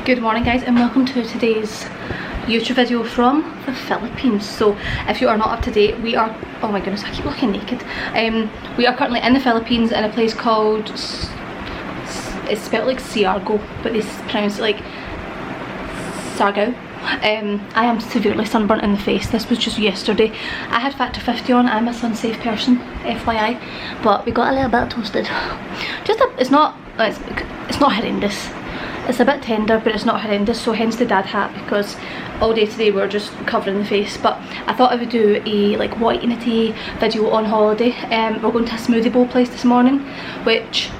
Good morning guys, and welcome to today's YouTube video from the Philippines. So if you are not up to date, we are, oh my goodness, I keep looking naked. We are currently in the Philippines in a place called, it's spelled like Siargao, but they pronounce it like Sargao. I am severely sunburnt in the face. This was just yesterday. I had factor 50 on. I'm a sun-safe person, FYI, but we got a little bit toasted. It's not horrendous. It's a bit tender, but it's not horrendous, so hence the dad hat, because all day today we're just covering the face. But I thought I would do a like what eating a day video on holiday. We're going to a smoothie bowl place this morning, which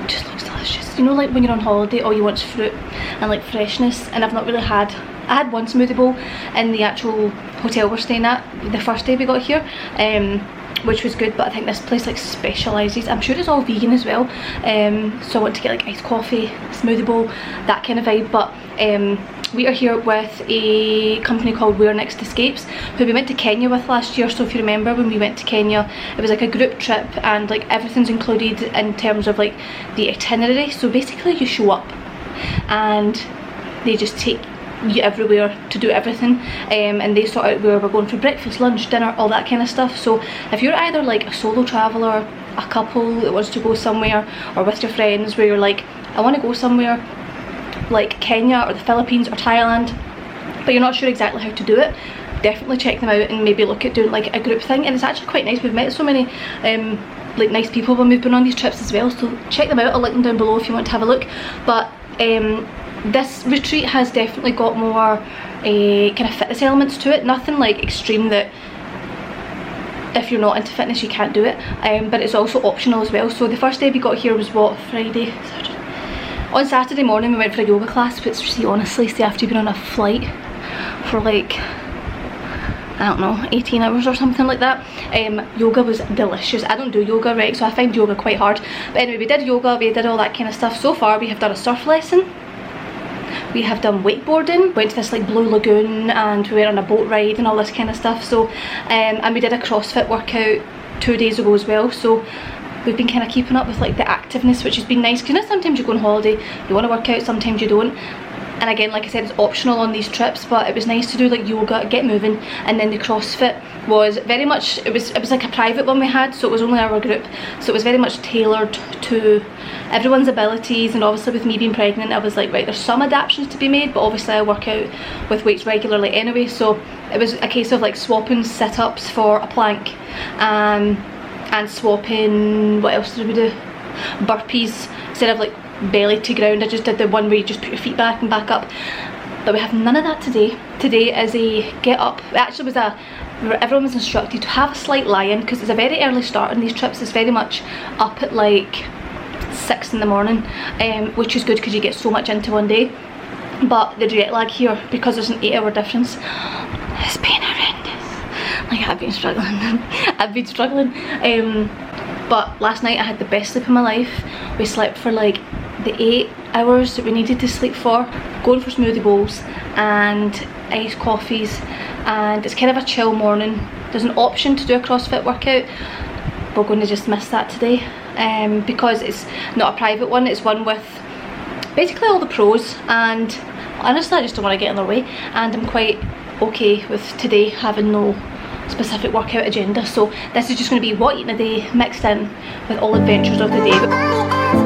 just looks delicious. You know, like when you're on holiday all you want is fruit and like freshness, and I've not really had, I had one smoothie bowl in the actual hotel we're staying at the first day we got here, which was good, but I think this place like specialises, I'm sure it's all vegan as well, so I want to get like iced coffee, smoothie bowl, that kind of vibe. But we are here with a company called We're Next Escapes, who we went to Kenya with last year. So if you remember when we went to Kenya, it was like a group trip and like everything's included in terms of like the itinerary. So basically you show up and they just take you everywhere to do everything, and they sort out where we're going for breakfast, lunch, dinner, all that kind of stuff. So if you're either like a solo traveller, a couple that wants to go somewhere, or with your friends where you're like, I want to go somewhere like Kenya or the Philippines or Thailand, but you're not sure exactly how to do it, definitely check them out and maybe look at doing like a group thing. And it's actually quite nice. We've met so many like nice people when we've been on these trips as well, so check them out. I'll link them down below if you want to have a look. But this retreat has definitely got more kind of fitness elements to it. Nothing like extreme that if you're not into fitness you can't do it, but it's also optional as well. So the first day we got here was what, Friday? Saturday? On Saturday morning we went for a yoga class, which honestly, after you've been on a flight for like, I don't know, 18 hours or something like that, yoga was delicious. I don't do yoga, right, so I find yoga quite hard. But anyway, we did yoga, we did all that kind of stuff. So far we have done a surf lesson, we have done wakeboarding, went to this like blue lagoon, and we went on a boat ride and all this kind of stuff. So and we did a CrossFit workout 2 days ago as well. So we've been kind of keeping up with like the activeness, which has been nice, because you know, sometimes you go on holiday, you want to work out, sometimes you don't. And again, like I said, it's optional on these trips, but it was nice to do like yoga, get moving. And then the CrossFit was very much, it was like a private one we had, so it was only our group, so it was very much tailored to everyone's abilities. And obviously with me being pregnant, I was like, right, there's some adaptations to be made, but obviously I work out with weights regularly anyway, so it was a case of like swapping sit-ups for a plank, and swapping, what else did we do, burpees instead of like belly to ground. I just did the one where you just put your feet back and back up, but we have none of that today. Today is a get up. It actually was everyone was instructed to have a slight lie-in, because it's a very early start on these trips. It's very much up at like 6 in the morning, which is good because you get so much into one day. But the jet lag here, because there's an 8-hour difference, has been horrendous. Like, I've been struggling. But last night I had the best sleep of my life. We slept for like the 8 hours that we needed to sleep for, going for smoothie bowls and iced coffees, and it's kind of a chill morning. There's an option to do a CrossFit workout. We're going to just miss that today, because it's not a private one, it's one with basically all the pros, and honestly I just don't want to get in their way, and I'm quite okay with today having no specific workout agenda. So this is just going to be what eating a day mixed in with all adventures of the day.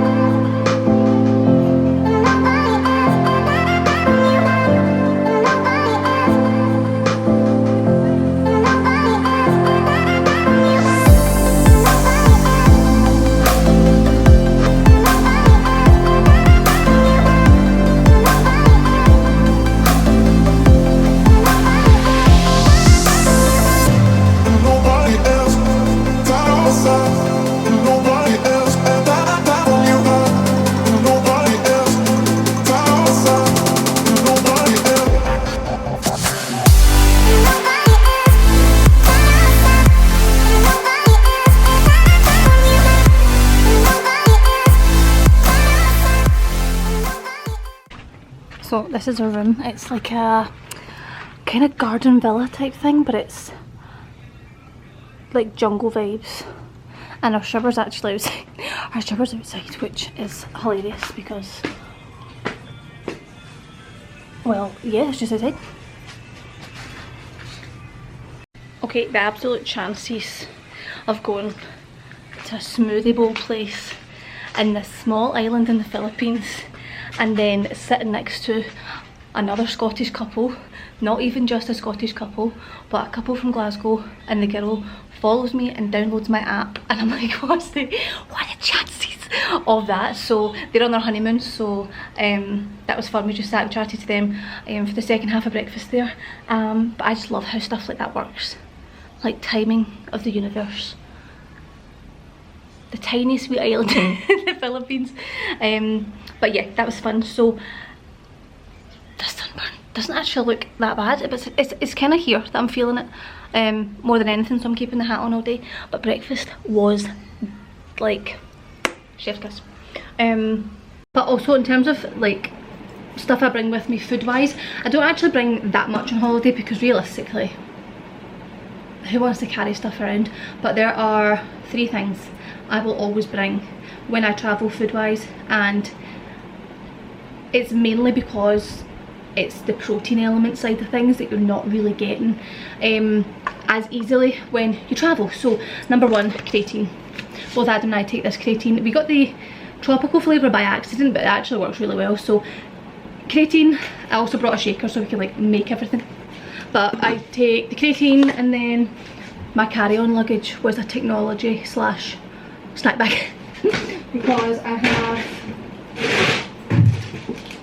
So this is our room. It's like a kind of garden villa type thing, but it's like jungle vibes. And our shower's actually outside. Our shower's outside, which is hilarious because Well, yeah, it's just outside. Okay, the absolute chances of going to a smoothie bowl place in this small island in the Philippines and then sitting next to another Scottish couple, not even just a Scottish couple, but a couple from Glasgow, and the girl follows me and downloads my app, and I'm like, what are the chances of that? So they're on their honeymoon, so that was fun. We just sat and chatted to them for the second half of breakfast there, but I just love how stuff like that works, like timing of the universe. The tiniest wee island in the Philippines. But yeah, that was fun. So the sunburn doesn't actually look that bad, but it's kind of here that I'm feeling it more than anything, so I'm keeping the hat on all day. But breakfast was like chef's kiss. But also in terms of like stuff I bring with me food wise, I don't actually bring that much on holiday because realistically, who wants to carry stuff around? But there are 3 things I will always bring when I travel food wise, and it's mainly because it's the protein element side of things that you're not really getting as easily when you travel. So number 1, creatine. Both Adam and I take this creatine. We got the tropical flavour by accident, but it actually works really well. So creatine. I also brought a shaker so we can like make everything, but I take the creatine, and then my carry-on luggage was a technology slash snack bag because I have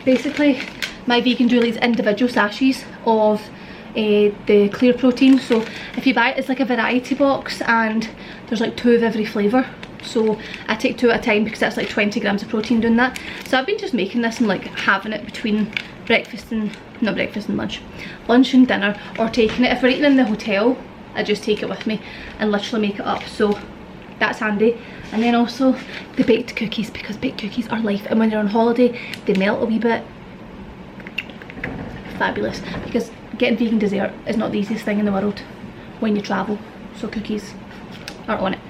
basically my vegan Julie's individual sachets of the clear protein. So if you buy it, it's like a variety box and there's like 2 of every flavour. So I take 2 at a time because that's like 20 grams of protein doing that. So I've been just making this and like having it between breakfast and, not breakfast and lunch and dinner, or taking it, if we're eating in the hotel, I just take it with me and literally make it up. So that's handy. And then also the baked cookies, because baked cookies are life, and when you're on holiday they melt a wee bit. Fabulous, because getting vegan dessert is not the easiest thing in the world when you travel, so cookies are on it.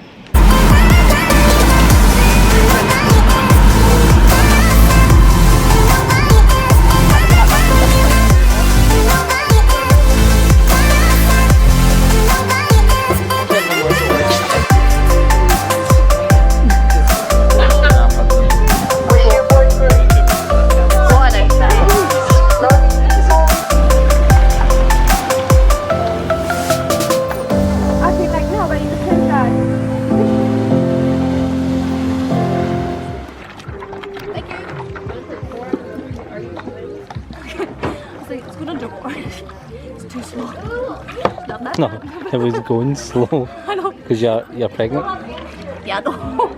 No, it was going slow. I know. Because you're pregnant? Yeah, I know.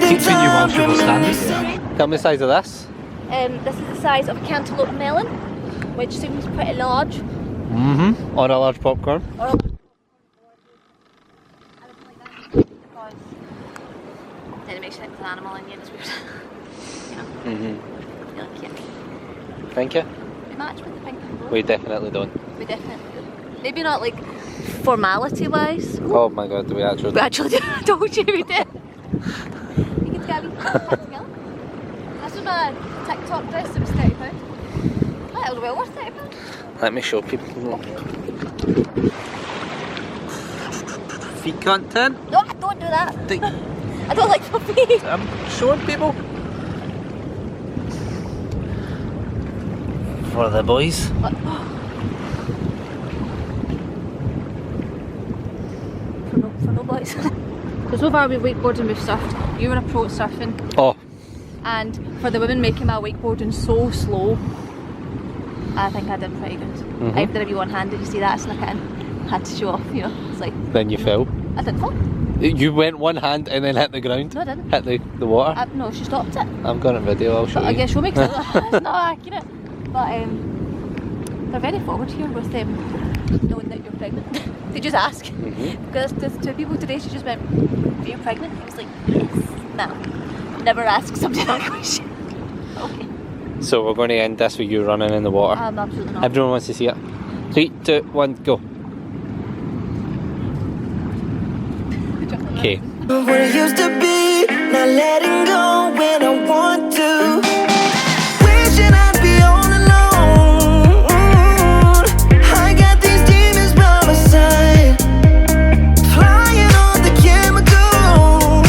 Teaching you while she was standing. Tell me the size of this. This is the size of a cantaloupe melon, which seems pretty large. Mm-hmm. Or a large popcorn. Or a large popcorn. I would like that because then it makes sense an animal in you, it's weird. You know? Mm-hmm. You're like, yeah. Thank you. We match with the pink and blue. We definitely don't. We definitely do. Maybe not like formality wise. Oh my god, do we actually? We actually did. I told you we did. You can get me together. This was my TikTok dress, it was £30. That was well worth £30. Let me show people. Feet content. No, don't do that. I don't like my feet. I'm showing people. For the boys. For no boys. So far we've wakeboarded and we've surfed. You were a pro at surfing. Oh. And for the women making my wakeboarding so slow, I think I did pretty good. I did a wee one-handed, you see that, I snuck it in. Had to show off, you know. It's like. Then you fell. I didn't fall. You went one hand and then hit the ground? No, I didn't. Hit the water? No, she stopped it. I've got a video, I'll show you. I guess she'll make it. It's not accurate. But they're very forward here with knowing that you're pregnant. They just ask. Because there's two people today, she just went, "Are you pregnant?" I was like, "Yes, ma'am." Never ask somebody that question. Okay. So we're going to end this with you running in the water. Absolutely not. Everyone wants to see it. 3, 2, 1, go. Okay. What it used to be, not letting go when I want to. Wishing I'd be all alone. I got these demons by my side, flying on the chemicals.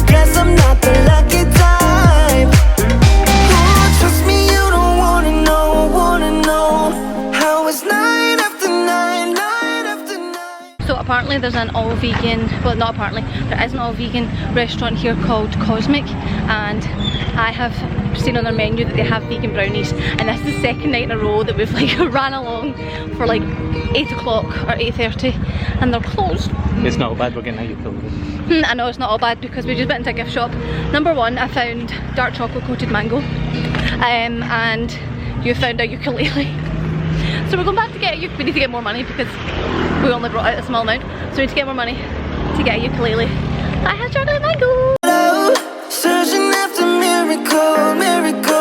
Guess I'm not the lucky type. Oh, trust me, you don't wanna know how it's night after night, night after night. So apparently there's an all vegan, well not apparently, there is an all vegan restaurant here called Cosmic, and I have seen on their menu that they have vegan brownies, and this is the second night in a row that we've like ran along for like 8 o'clock or 8:30 and they're closed. It's not bad, we're getting out your clothes. I know it's not all bad because we just went into a gift shop. Number one, I found dark chocolate coated mango, and you found a ukulele. So we're going back to get we need to get more money because we only brought out a small amount, so we need to get more money to get a ukulele. I have chocolate mango! Searching after miracle, miracle.